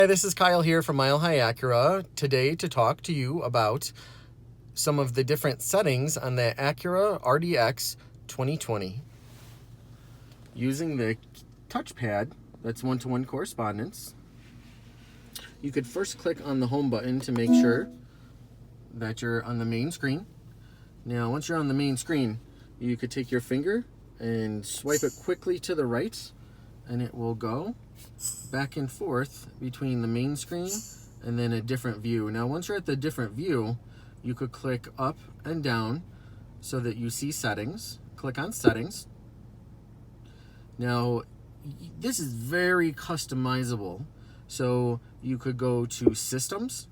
Hi, this is Kyle here from Mile High Acura today to talk to you about some of the different settings on the Acura RDX 2020. Using the touchpad, that's one-to-one correspondence, you could first click on the home button to make sure that you're on the main screen. Now, once you're on the main screen, you could take your finger and swipe it quickly to the right, and it will go back and forth between the main screen and then a different view. Now, once you're at the different view, you could click up and down so that you see settings. Click on settings. Now, this is very customizable. So you could go to systems.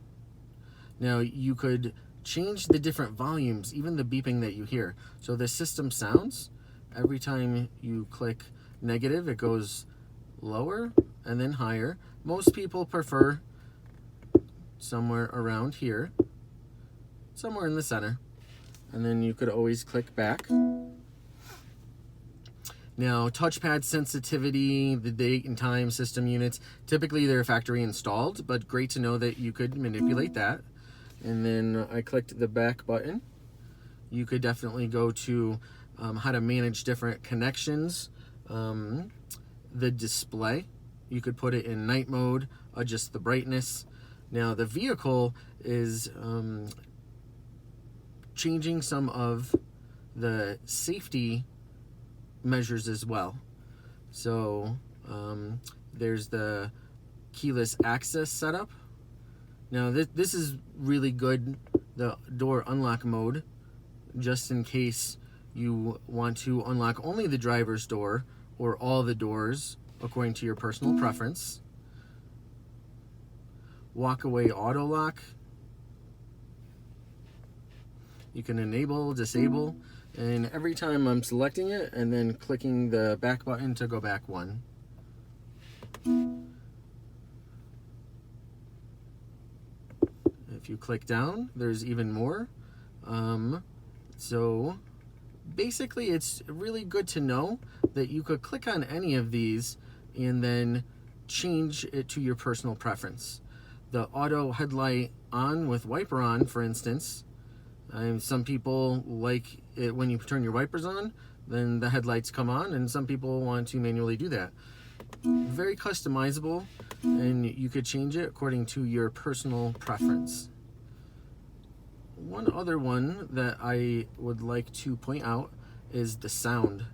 Now, you could change the different volumes, even the beeping that you hear. So the system sounds, every time you click negative, it goes lower and then higher. Most people prefer somewhere around here, somewhere in the center, and then you could always click back. Now, touchpad sensitivity, the date and time system units, typically they're factory installed, but great to know that you could manipulate that. And then I clicked the back button. You could definitely go to how to manage different connections. The display, you could put it in night mode, adjust the brightness. Now, the vehicle is changing some of the safety measures as well. So there's the keyless access setup. Now, this is really good, the door unlock mode, just in case you want to unlock only the driver's door or all the doors according to your personal preference. Walk away auto lock. You can enable, disable, and every time I'm selecting it and then clicking the back button to go back one. If you click down, there's even more. So basically, it's really good to know that you could click on any of these and then change it to your personal preference. The auto headlight on with wiper on, for instance. Some people like it when you turn your wipers on, then the headlights come on, and some people want to manually do that. Very customizable, and you could change it according to your personal preference. One other one that I would like to point out is the sound.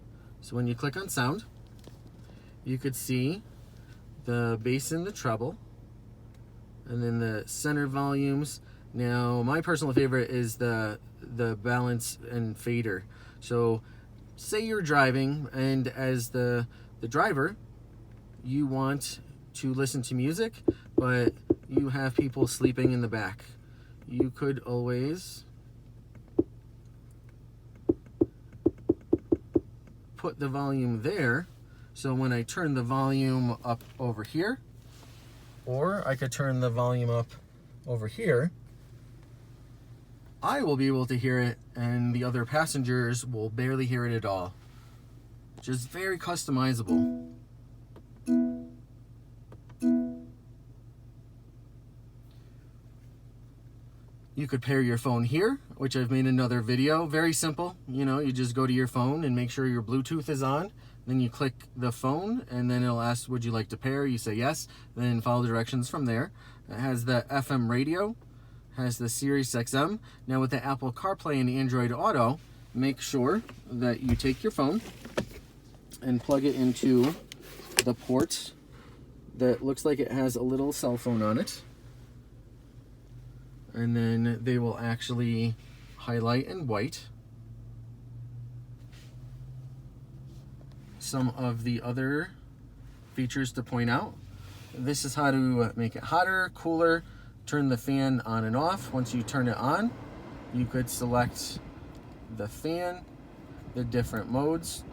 So when you click on sound, you could see the bass and the treble, and then the center volumes. Now, my personal favorite is the balance and fader. So say you're driving, and as the driver, you want to listen to music, but you have people sleeping in the back. You could always put the volume there, so when I turn the volume up over here, or I could turn the volume up over here, I will be able to hear it, and the other passengers will barely hear it at all. Just very customizable. You could pair your phone here, which I've made another video. Very simple. You know, you just go to your phone and make sure your Bluetooth is on. Then you click the phone, and then it'll ask, would you like to pair? You say yes, then follow the directions from there. It has the FM radio, has the Sirius XM. Now with the Apple CarPlay and Android Auto, make sure that you take your phone and plug it into the port that looks like it has a little cell phone on it. And then they will actually highlight in white some of the other features to point out. This is how to make it hotter, cooler, turn the fan on and off. Once you turn it on, you could select the fan, the different modes.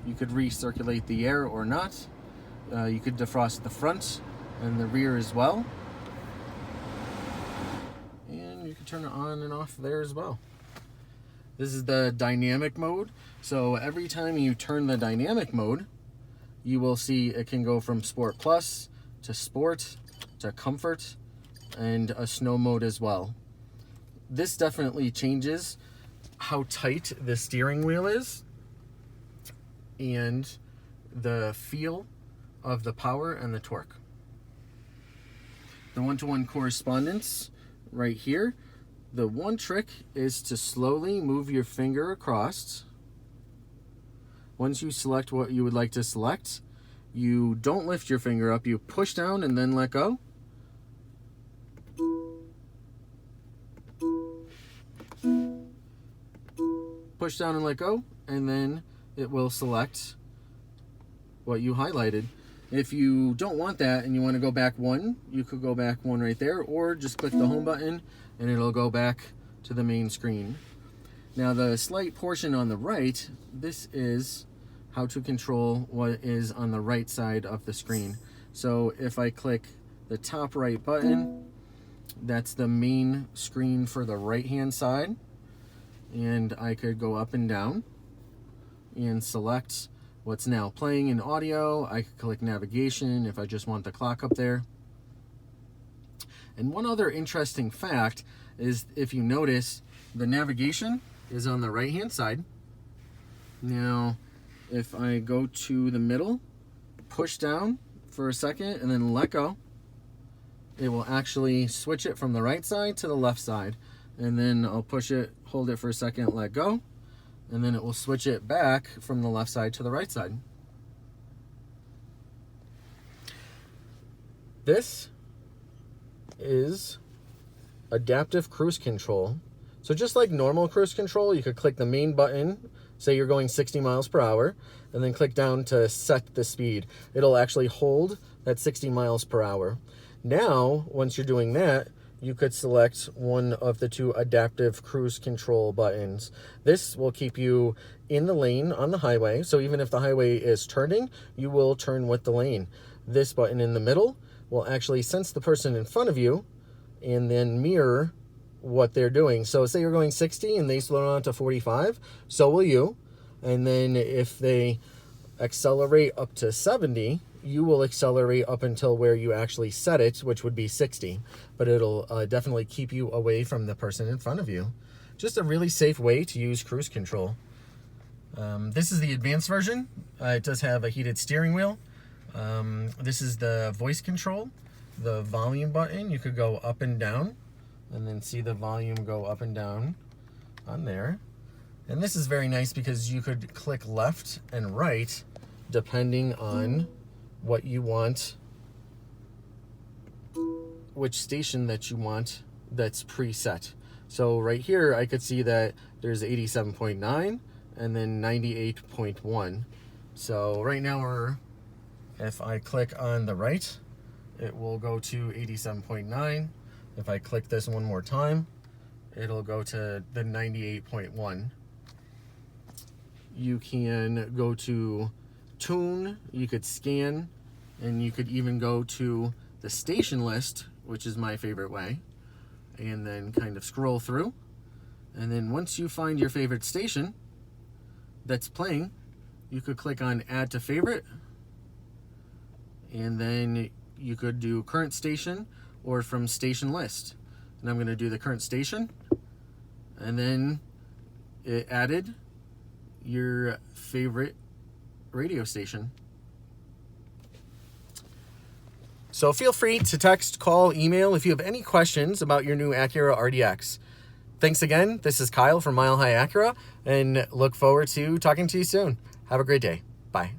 You could recirculate the air or not. You could defrost the front and the rear as well. You can turn it on and off there as well. This is the dynamic mode. So every time you turn the dynamic mode, you will see it can go from Sport Plus to sport, to comfort, and a snow mode as well. This definitely changes how tight the steering wheel is and the feel of the power and the torque. The one-to-one correspondence right here. The one trick is to slowly move your finger across. Once you select what you would like to select, you don't lift your finger up, you push down and then let go. Push down and let go, and then it will select what you highlighted. If you don't want that and you want to go back one, you could go back one right there, or just click the home button and it'll go back to the main screen. Now the slight portion on the right, this is how to control what is on the right side of the screen. So if I click the top right button, that's the main screen for the right hand side, and I could go up and down and select what's now playing in audio. I could click navigation if I just want the clock up there. And one other interesting fact is, if you notice, the navigation is on the right hand side. Now if I go to the middle, push down for a second and then let go, it will actually switch it from the right side to the left side. And then I'll push it, hold it for a second, let go, and then it will switch it back from the left side to the right side. This is adaptive cruise control. So just like normal cruise control, you could click the main button, say you're going 60 miles per hour, and then click down to set the speed. It'll actually hold that 60 miles per hour. Now, once you're doing that, you could select one of the two adaptive cruise control buttons. This will keep you in the lane on the highway. So even if the highway is turning, you will turn with the lane. This button in the middle will actually sense the person in front of you and then mirror what they're doing. So say you're going 60 and they slow down to 45, so will you. And then if they accelerate up to 70, you will accelerate up until where you actually set it, which would be 60. But it'll definitely keep you away from the person in front of you. Just a really safe way to use cruise control. This is the advanced version. It does have a heated steering wheel. This is the voice control. The volume button, you could go up and down, and then see the volume go up and down on there. And this is very nice because you could click left and right depending on what you want, which station that you want that's preset. So right here I could see that there's 87.9 and then 98.1. So right now if I click on the right, it will go to 87.9. If I click this one more time, it'll go to the 98.1. You can go to tune, you could scan, and you could even go to the station list, which is my favorite way, and then kind of scroll through. And then once you find your favorite station that's playing, you could click on add to favorite, and then you could do current station or from station list. And I'm going to do the current station, and then it added your favorite radio station. So feel free to text, call, email if you have any questions about your new Acura RDX. Thanks again. This is Kyle from Mile High Acura, and look forward to talking to you soon. Have a great day. Bye.